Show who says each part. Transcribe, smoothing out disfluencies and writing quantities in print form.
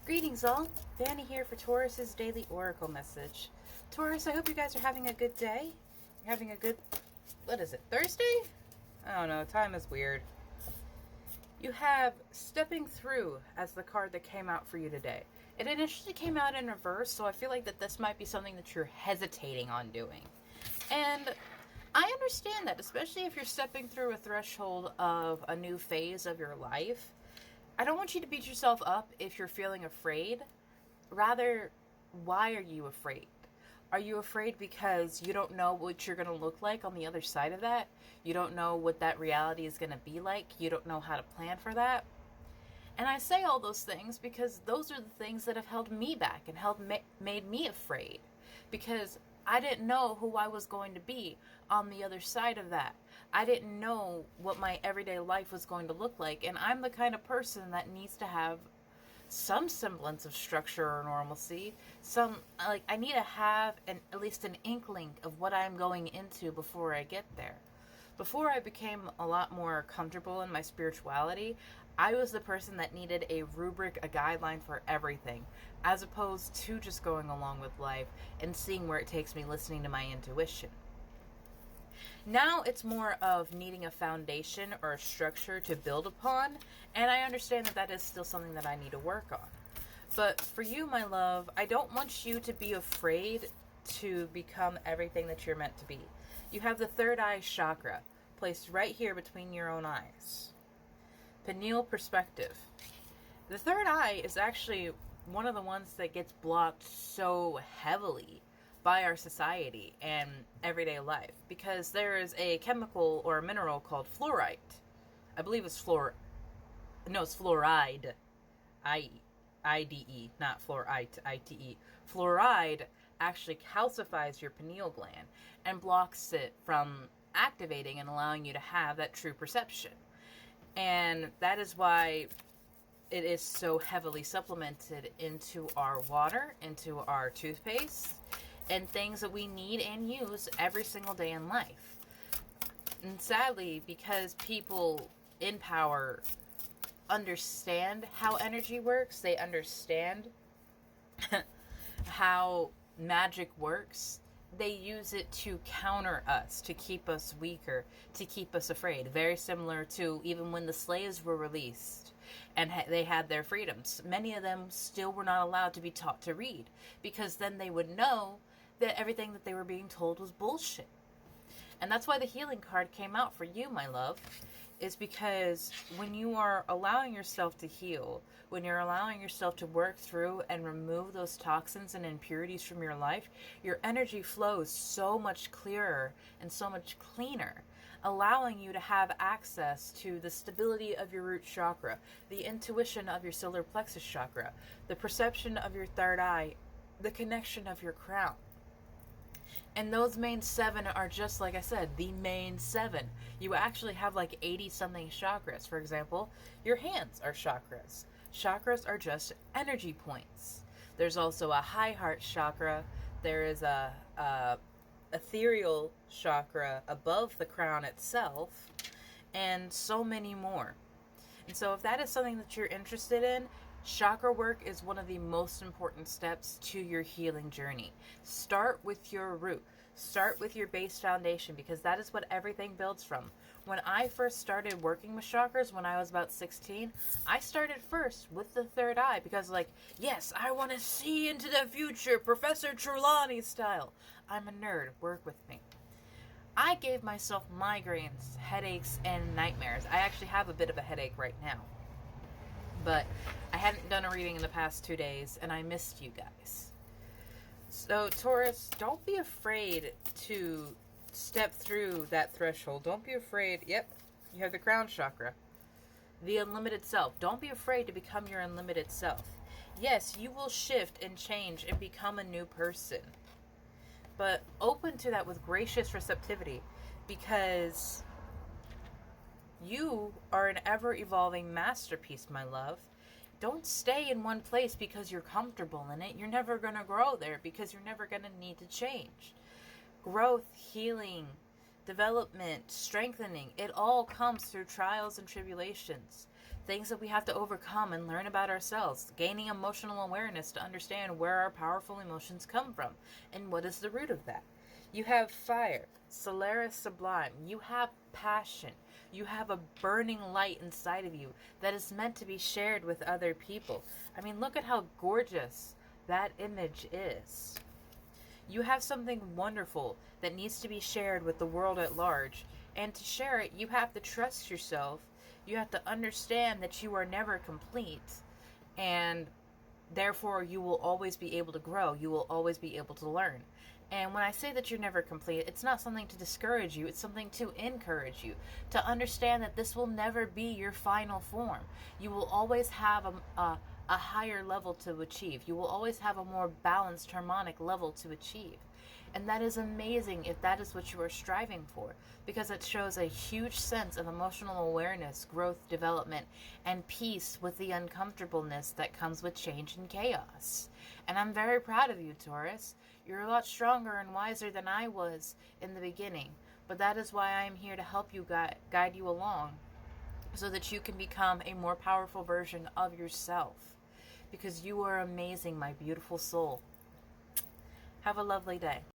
Speaker 1: Greetings all, Vanny here for Taurus's daily oracle message. Taurus, I hope you guys are having a good day. You're having a good, what is it, Thursday? I don't know, time is weird. You have Stepping Through as the card that came out for you today. It initially came out in reverse, so I feel like that this might be something that you're hesitating on doing. And I understand that, especially if you're stepping through a threshold of a new phase of your life. I don't want you to beat yourself up if you're feeling afraid. Rather, why are you afraid? Are you afraid because you don't know what you're going to look like on the other side of that? You don't know what that reality is going to be like? You don't know how to plan for that? And I say all those things because those are the things that have held me back and made me afraid. Because I didn't know who I was going to be on the other side of that. I didn't know what my everyday life was going to look like. And I'm the kind of person that needs to have some semblance of structure or normalcy. I need to have at least an inkling of what I'm going into before I get there. Before I became a lot more comfortable in my spirituality, I was the person that needed a rubric, a guideline for everything, as opposed to just going along with life and seeing where it takes me, listening to my intuition. Now it's more of needing a foundation or a structure to build upon, and I understand that that is still something that I need to work on. But for you, my love, I don't want you to be afraid to become everything that you're meant to be. You have the third eye chakra placed right here between your own eyes. Pineal perspective. The third eye is actually one of the ones that gets blocked so heavily by our society and everyday life because there is a chemical or a mineral called fluorite. I believe it's fluoride. I-D-E, not fluorite, I-T-E. Fluoride actually calcifies your pineal gland and blocks it from activating and allowing you to have that true perception. And that is why it is so heavily supplemented into our water, into our toothpaste, and things that we need and use every single day in life. And sadly, because people in power understand how energy works, they understand how magic works, they use it to counter us, to keep us weaker, to keep us afraid. Very similar to even when the slaves were released and they had their freedoms. Many of them still were not allowed to be taught to read because then they would know that everything that they were being told was bullshit. And that's why the healing card came out for you, my love, is because when you are allowing yourself to heal, when you're allowing yourself to work through and remove those toxins and impurities from your life, your energy flows so much clearer and so much cleaner, allowing you to have access to the stability of your root chakra, the intuition of your solar plexus chakra, the perception of your third eye, the connection of your crown. And those main 7 are just, like I said, the main 7. You actually have like 80 something chakras. For example, your hands are chakras. Chakras are just energy points. There's also a high heart chakra. There is a ethereal chakra above the crown itself, and so many more. And so if that is something that you're interested in, chakra work is one of the most important steps to your healing journey. Start with your root. Start with your base foundation because that is what everything builds from. When I first started working with chakras when I was about 16, I started first with the third eye because yes, I want to see into the future, Professor Trelawney style. I'm a nerd. Work with me. I gave myself migraines, headaches, and nightmares. I actually have a bit of a headache right now. But I hadn't done a reading in the past 2 days, and I missed you guys. So, Taurus, don't be afraid to step through that threshold. Don't be afraid. Yep, you have the crown chakra. The unlimited self. Don't be afraid to become your unlimited self. Yes, you will shift and change and become a new person. But open to that with gracious receptivity because you are an ever-evolving masterpiece, my love. Don't stay in one place because you're comfortable in it. You're never going to grow there because you're never going to need to change. Growth, healing, development, strengthening, it all comes through trials and tribulations. things that we have to overcome and learn about ourselves, gaining emotional awareness to understand where our powerful emotions come from and what is the root of that. You have fire, Solaris Sublime. You have passion. You have a burning light inside of you that is meant to be shared with other people. I mean, look at how gorgeous that image is. You have something wonderful that needs to be shared with the world at large. And to share it, you have to trust yourself. You have to understand that you are never complete. And therefore, you will always be able to grow. You will always be able to learn. And when I say that you're never complete, it's not something to discourage you. It's something to encourage you. To understand that this will never be your final form. You will always have a higher level to achieve. You will always have a more balanced, harmonic level to achieve. And that is amazing if that is what you are striving for, because it shows a huge sense of emotional awareness, growth, development, and peace with the uncomfortableness that comes with change and chaos. And I'm very proud of you, Taurus. You're a lot stronger and wiser than I was in the beginning, but that is why I am here to help you guide you along so that you can become a more powerful version of yourself, because you are amazing, my beautiful soul. Have a lovely day.